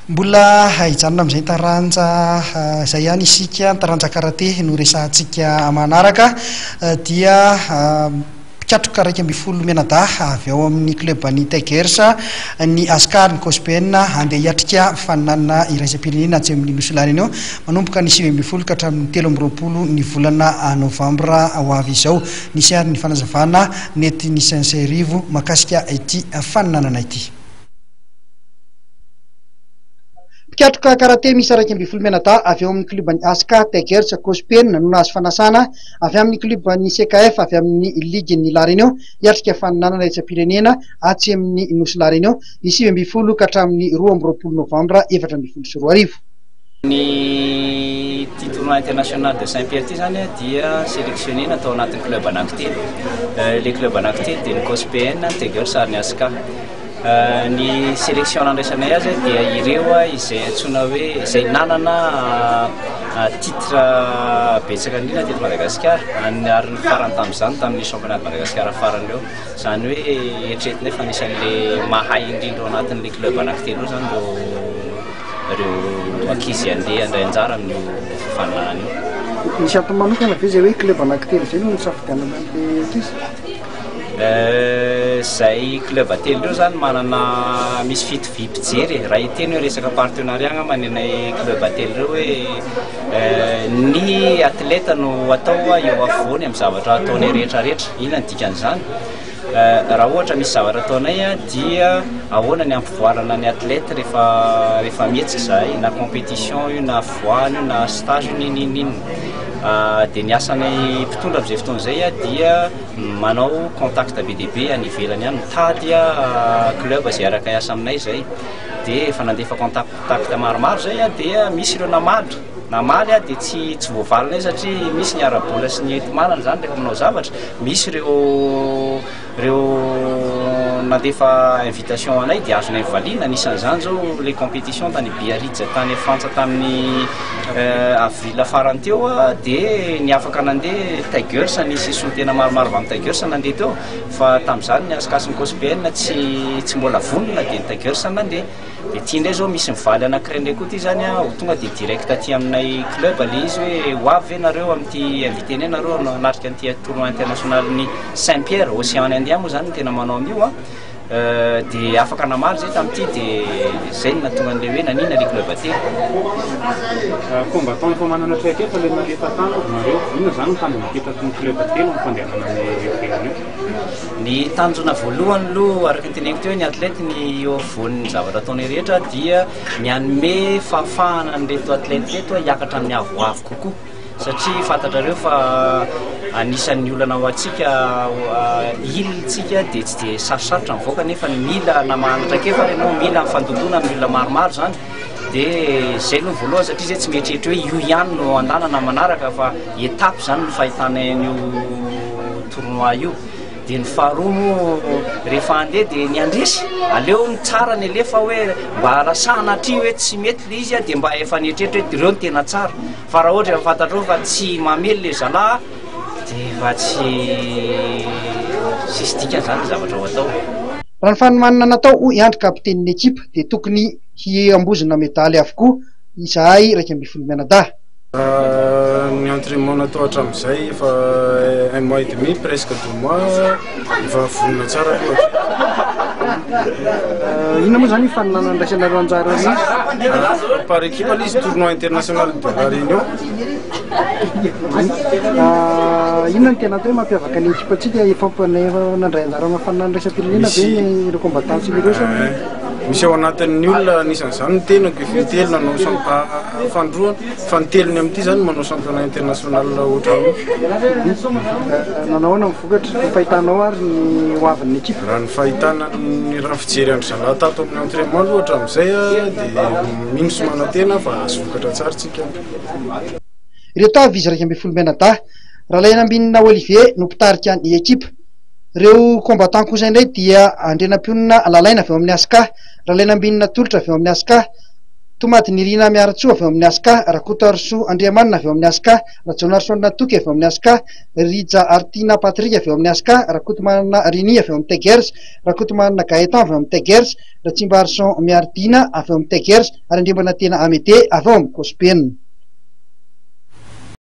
Mbola hijanona amin'izay taranja izay ihany isika taranja karate no resantsika manaraka dia mpiatroka 120 menada avy ao amin'ny club ny Tigers ny Askar ny Cospen andeha hiatrika fananana iraisam-pirenena atsy amin'ny Nosilany eo manomboka ny 20 ka hatramin'ny 13 ny volana novambra ho avy izao nisy ary ny fanazavana nety ny Saint-Serivo makasika ity fananana ity. Mpiatroka karate misy 120 menada avy ao amin'ny klubany Aska Tigers Cospen no nahazo fanasana avy amin'ny klubany CKF avy amin'ny ligny La Réunion hiatrika fananana iraisam-pirenena atsy amin'ny Nosy-La Réunion ny 20 ka hatramin'ny 12 novambra 2024. Ny tournoi international de Saint-Pierre ity zany dia sélectionné natao anatin'ny club anankitelo. Le club anankitelo dia ny Cospen, Tigers ary ny Aska. Ny sélection nandraisanay azy dia ireo izay antsoina hoe izay nanana titre betsaka indrindra teto Madagasikara ary ny farany tamin'izany tamin'ny championnat de Madagasikara farany eo zany hoe eritreretina fa anisan'le mahay indrindra ao anatin'le club anankitelo zany ireo ankizy andeha andray anjara amin'io fananana io. Misy antony manokana ve zay hoe club anankitelo zay no nisafidianana an'le ankizy? Zay club atelo reo zany manana misy fito vim-pijery raha iteny hoe resaka partenariat manenay club atelo reo hoe ny atleta no atao eo afovoany amin'ny zavatra ataonay rehetrarehetra ina ny dikan'izany. Raha ohatra misy zavatra ataonay dia ahoana ny ampivoarana ny atleta rehefa mihetsika zay na compétition io na voany io na stage ninnininy. Dia ny asanay mpitondra amin'izay fotoana izay dia manao contact be dia be any ivelany any mitady club izay araka hiasa aminay zay dia efa nandefa contact maromaro zay dia misy ireo namaly dia tsy voavalina satria misy ny ara-bola sy ny entimanana zany rehefa manao zavatra misy ireo nandefa invitation anay dia azonay valiana anisan'izany zao le compétition tany Biarritz tany Frantsa tamin'ny avril farany teo dia ny afaka nandeha Tigers nisy sontena maromaro avy amin'ny Tigers nandeha teo fa tamin'izany ny Askasy Cospen tsy mbola vonona dia ny Tigers nandeha dia tia indray zao misy mivaly anankiray indray koa ty zany ho tonga dia direct aty aminay club le izy hoe ho avy nareo amin'ity invité nareo anatrika an'ity tournoi international ny Saint-Pierre Océan Indien moa zany tena manao amin'io dia afaka namaly zay tamin'ity dia zay no natonga an'le hoe nanina le club atelo. Combattant efa manana traikefa le nalefa tany nareo inona zany tany napetaka ny club atelo ny fandehanana ny ivelany io? Ny tanjona voalohany aloha araka ny teneniko teo ny atlety ny eo afovoan'ny zavatra ataonay rehetra dia mianome fahafahana an'ireto atlety reto hiakatra amin'ny avoavo kokoa satria fantatrareo fa anisan'ny olana ho antsika ilitsika dia tsy dia sarosarotra mivoaka nefa ny mila namahanatra kefa ianao mila mifandondona amin'ny olona maromaro zany dia zay no voalohany satria zay tsy mieritreritry hoe io ihany no andanana manaraka fa etape zany no fahitanay an'io tournoi io. Dia ny faharoa moa rehefa andeha dia ny andresy aleo ny tsara ny alefa hoe mba arasahana hatry hoe tsy mety le izy dia mba efa nietreritra hoe ireo ny tena tsara fa raha ohatra efa fantatrao fa tsy mamely le zalahy dia efa tsisy dikany zany zavatra ho atao. Raha ny fanomanana natao hiandry kapitenin'ny ekipa dia tokony hiambozona medaly avokoa izahay 120 menada. Ny entraînement natao hatramin'izay efa 1 mois et demi presque 2 mois efa vonona tsara loatra. Inona moa zany fananana andraisanareo anjara ny par équipe izy tournoi international de La Réunion. Inona ny tena atao hoe mampiavaka ny ekipa antsika nandray anjara amin'ny fananana andraisam-pirenena ve ireo combattant sy ireo sa? Misy ao anatin'ny olona anisan'izany ny tenako telo nanao fandroana fa ny telony amin'ity zany manao championnat international ohatran'io. Nanao na mivokatra ny fahitanao ary ny hoavin'ny ekipa? Raha ny fahitana ny raha fijery andro zalahy tato amin'ny entraînement loatra amin'izay dia mino sy manantena fa azo vokatra tsara tsika. Ireto avy izy 120 menada raha lay ambinina Olivier no mpitarika ny ekipa. Ireo combattant kosa indray dia andrenam-pionina lalaina avy ao amin'ny Aska, raha lay ambinina tolotra avy ao amin'ny Aska, Tomaty Nirina Miaratsoa avy amin'ny Aska, Rakoto Arso Andriamanina avy amin'ny Aska, Rajon Arso Natoky avy amin'ny Aska, Rija Artina Patrika avy amin'ny Aska, Rakoto Manana Rini avy amin'ny Tegers, Rakoto Manana Gaetan avy amin'ny Tegers, Ratsimba Arson Miardina avy amin'ny Tegers, ary Andriambana Tena Amete avy amin'ny Kospenina.